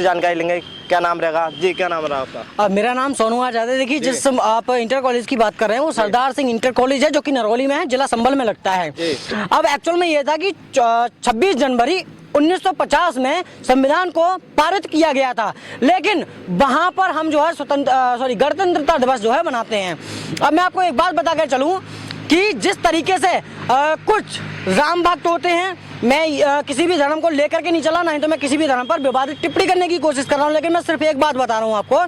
जानकारी लेंगे। क्या नाम रहेगा जी? क्या नाम रहा आपका? मेरा नाम सोनू आजाद है। देखिए, जिस आप इंटर कॉलेज की बात कर रहे हैं वो सरदार सिंह इंटर कॉलेज है, जो कि नरौली में है, जिला संभल में लगता है। अब एक्चुअल में ये था कि 26 जनवरी 1950 में संविधान को पारित किया गया था, लेकिन वहां पर हम जो है गणतंत्रता दिवस जो है मनाते हैं। अब मैं आपको एक बात बता कर चलूं कि जिस तरीके से कुछ राम भक्त होते हैं, मैं किसी भी धर्म को लेकर के नहीं चला, नहीं तो मैं किसी भी धर्म पर विवादित टिप्पणी करने की कोशिश कर रहा हूं, लेकिन मैं सिर्फ एक बात बता रहा हूं आपको,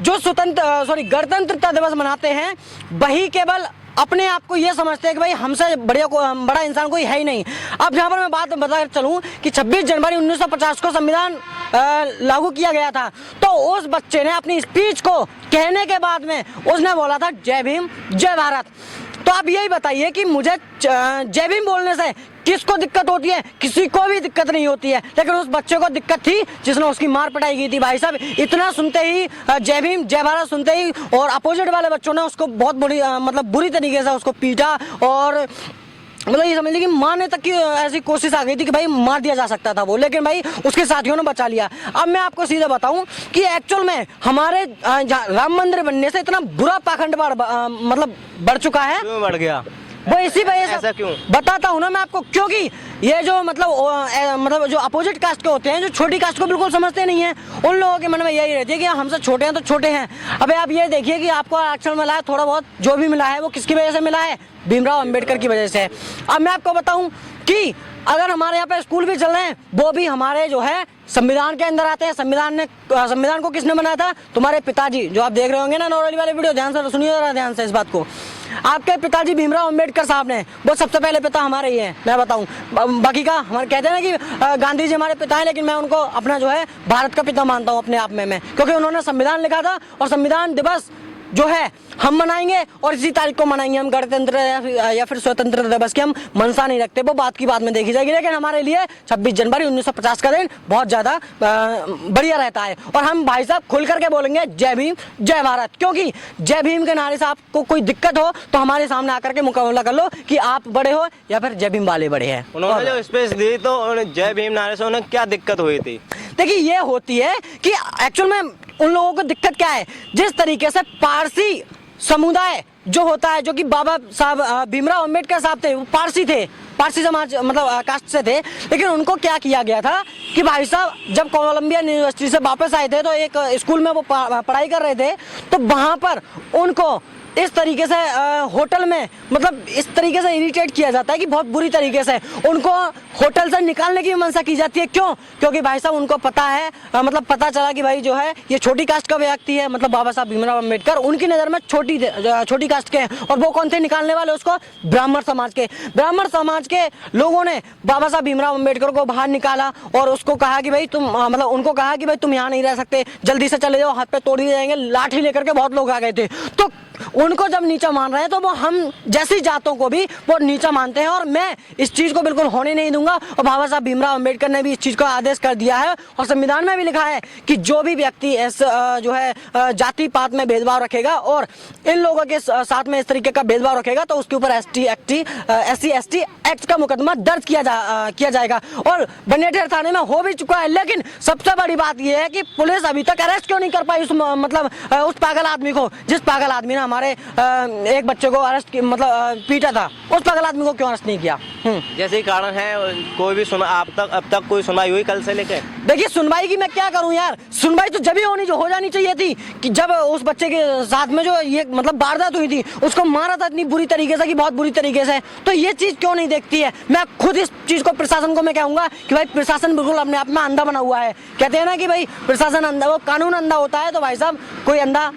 जो गणतंत्रता दिवस मनाते हैं वही केवल अपने आप को ये समझते हैं कि भाई हमसे बड़ा इंसान कोई है ही नहीं। अब यहाँ पर मैं बात बता चलूं कि 26 जनवरी 1950 को संविधान लागू किया गया था, तो उस बच्चे ने अपनी स्पीच को कहने के बाद में उसने बोला था जय भीम जय भारत। तो आप यही बताइए कि मुझे जय भीम बोलने से किसको दिक्कत होती है? किसी को भी दिक्कत नहीं होती है, लेकिन उस बच्चे को दिक्कत थी जिसने उसकी मार पिटाई की थी। भाई साहब, इतना सुनते ही जय भीम जय भारत सुनते ही और अपोजिट वाले बच्चों ने उसको बहुत बुरी तरीके से उसको पीटा, और मतलब ये समझ लीजिए कि मारने तक की ऐसी कोशिश आ गई थी कि भाई मार दिया जा सकता था वो, लेकिन भाई उसके साथियों ने बचा लिया। अब मैं आपको सीधे बताऊं कि एक्चुअल में हमारे राम मंदिर बनने से इतना बुरा पाखंड बढ़ चुका है। क्यों बढ़ गया? वो इसी वजह से ऐसा क्यों? बताता हूँ ना मैं आपको, क्योंकि ये जो जो अपोजिट कास्ट के होते हैं, जो छोटी कास्ट को बिल्कुल समझते नहीं है, उन लोगों के मन में यही रहती है कि हमसे छोटे हैं तो छोटे हैं। अबे आप ये देखिए कि आपको आरक्षण मिला है, थोड़ा बहुत जो भी मिला है वो किसकी वजह से मिला है? भीमराव अंबेडकर की वजह से। अब मैं आपको बताऊं कि अगर हमारे यहाँ पे स्कूल भी चल रहे हैं, वो भी हमारे जो है संविधान के अंदर आते हैं। संविधान को किसने बनाया था? तुम्हारे पिताजी, जो आप देख रहे होंगे ना नौरली वाले वीडियो, ध्यान से सुनिए जरा, ध्यान से इस बात को। आपके पिताजी भीमराव अंबेडकर साहब ने, वो सबसे पहले पिता हमारे ही हैं। मैं बताऊं, बाकी का हमारे कहते हैं ना कि गांधी जी हमारे पिता हैं, लेकिन मैं उनको अपना जो है भारत का पिता मानता हूं अपने आप में मैं, क्योंकि उन्होंने संविधान लिखा था, और संविधान दिवस जो है हम मनाएंगे और इसी तारीख को मनाएंगे। हम गणतंत्र या फिर स्वतंत्रता दिवस की हम मनसा नहीं रखते, वो बात की बात में देखी जाएगी, लेकिन हमारे लिए 26 जनवरी 1950 का दिन बहुत ज्यादा बढ़िया रहता है। और हम भाई साहब खुल करके बोलेंगे जय भीम जय भारत, क्योंकि जय भीम के नारे से आपको कोई दिक्कत हो तो हमारे सामने आकर के मुकाबला कर लो कि आप बड़े हो या फिर जय भीम वाले बड़े हैं। उन्होंने जो स्पेस दी तो जय भीम नारे से उन्हें क्या दिक्कत हुई थी? देखिए, ये होती है कि एक्चुअल में उन लोगों को दिक्कत क्या है, जिस तरीके से पारसी समुदाय जो होता है, जो कि बाबा साहब भीमराव अंबेडकर साहब थे, वो पारसी थे, पारसी समाज कास्ट से थे, लेकिन उनको क्या किया गया था कि भाई साहब जब कोलंबिया यूनिवर्सिटी से वापस आए थे तो एक स्कूल में वो पढ़ाई कर रहे थे, तो वहां पर उनको इस तरीके से होटल में इस तरीके से इरिटेट किया जाता है कि बहुत बुरी तरीके से उनको होटल से निकालने की मंशा की जाती है। क्यों? क्योंकि भाई साहब उनको पता है, पता चला कि भाई जो है ये छोटी कास्ट का व्यक्ति है, बाबा साहब भीमराव अंबेडकर उनकी नज़र में छोटी कास्ट के हैं। और वो कौन थे निकालने वाले उसको? ब्राह्मण समाज के। ब्राह्मण समाज के लोगों ने बाबा साहब भीमराव अंबेडकर को बाहर निकाला और उसको कहा कि भाई तुम उनको कहा कि भाई तुम यहाँ नहीं रह सकते, जल्दी से चले जाओ, हाथ पे तोड़ दिए जाएंगे। लाठी लेकर के बहुत लोग आ गए थे, तो उनको जब नीचा मान रहे हैं तो वो हम जैसी जातों को भी वो नीचा मानते हैं, और मैं इस चीज को बिल्कुल होने नहीं दूंगा। और बाबा साहब भीमराव अंबेडकर ने भी इस चीज को आदेश कर दिया है, और संविधान में भी लिखा है कि जो भी व्यक्ति जो है जाति पात में भेदभाव रखेगा और इन लोगों के साथ में इस तरीके का भेदभाव रखेगा तो उसके ऊपर SC ST एक्ट का मुकदमा दर्ज किया जाएगा, और बनेठेर थाने में हो भी चुका है। लेकिन सबसे बड़ी बात यह है कि पुलिस अभी तक अरेस्ट क्यों नहीं कर पाई उस पागल आदमी को, जिस पागल आदमी ने हमारे एक बच्चे को पीटा था, उस पागल आदमी को क्यों अरेस्ट नहीं किया? जैसे कारण है, कोई भी अब तक कोई सुनवाई हुई कल से लेकर? देखिए, सुनवाई की मैं क्या करूं यार, सुनवाई तो जब ही हो जानी चाहिए थी कि जब उस बच्चे के साथ में जो ये वारदात हुई थी, उसको मारा था इतनी बुरी तरीके से कि बहुत बुरी तरीके से, तो ये चीज क्यों नहीं देखती है? मैं खुद इस चीज को प्रशासन को मैं कहूंगा कि भाई प्रशासन बिल्कुल अपने आप में अंधा बना हुआ है। कहते हैं ना कि भाई प्रशासन अंधा, वो कानून अंधा होता है, तो भाई साहब कोई अंधा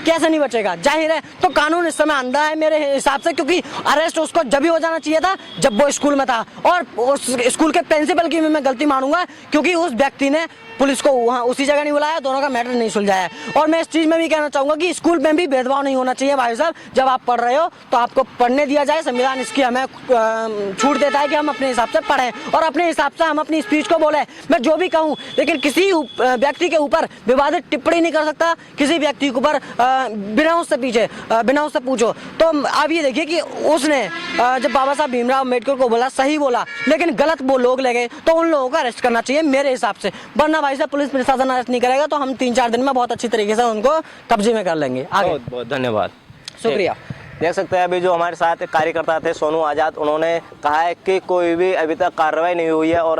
कैसे नहीं बचेगा? जाहिर है, तो कानून इस समय अंधा है मेरे हिसाब से, क्योंकि अरेस्ट उसको जब भी हो जाना चाहिए था जब वो स्कूल में था, और उस स्कूल के प्रिंसिपल की भी मैं गलती मानूंगा, क्योंकि उस व्यक्ति ने पुलिस को वहाँ उसी जगह नहीं बुलाया, दोनों का मैटर नहीं सुलझाया। और मैं इस चीज में भी कहना चाहूंगा कि स्कूल में भी भेदभाव नहीं होना चाहिए भाई साहब। जब आप पढ़ रहे हो तो आपको पढ़ने दिया जाए, संविधान इसकी हमें छूट देता है कि हम अपने हिसाब से पढ़ें और अपने हिसाब से हम अपनी स्पीच को बोले, मैं जो भी कहूँ, लेकिन किसी व्यक्ति के ऊपर विवादित टिप्पणी नहीं कर सकता, किसी व्यक्ति के ऊपर बिना उससे पूछो। तो आप ये देखिए कि उसने जब बाबा साहब भीमराव अम्बेडकर को बोला, सही बोला, लेकिन गलत वो लोग ले गए, तो उन लोगों को अरेस्ट करना चाहिए मेरे हिसाब से। वरना भाई साहब पुलिस प्रशासन अरेस्ट नहीं करेगा तो हम 3-4 दिन में बहुत अच्छी तरीके से उनको कब्जे में कर लेंगे। आगे बहुत बहुत धन्यवाद, शुक्रिया। देख सकते हैं अभी जो हमारे साथ कार्यकर्ता थे सोनू आज़ाद, उन्होंने कहा है कि कोई भी अभी तक कार्रवाई नहीं हुई है और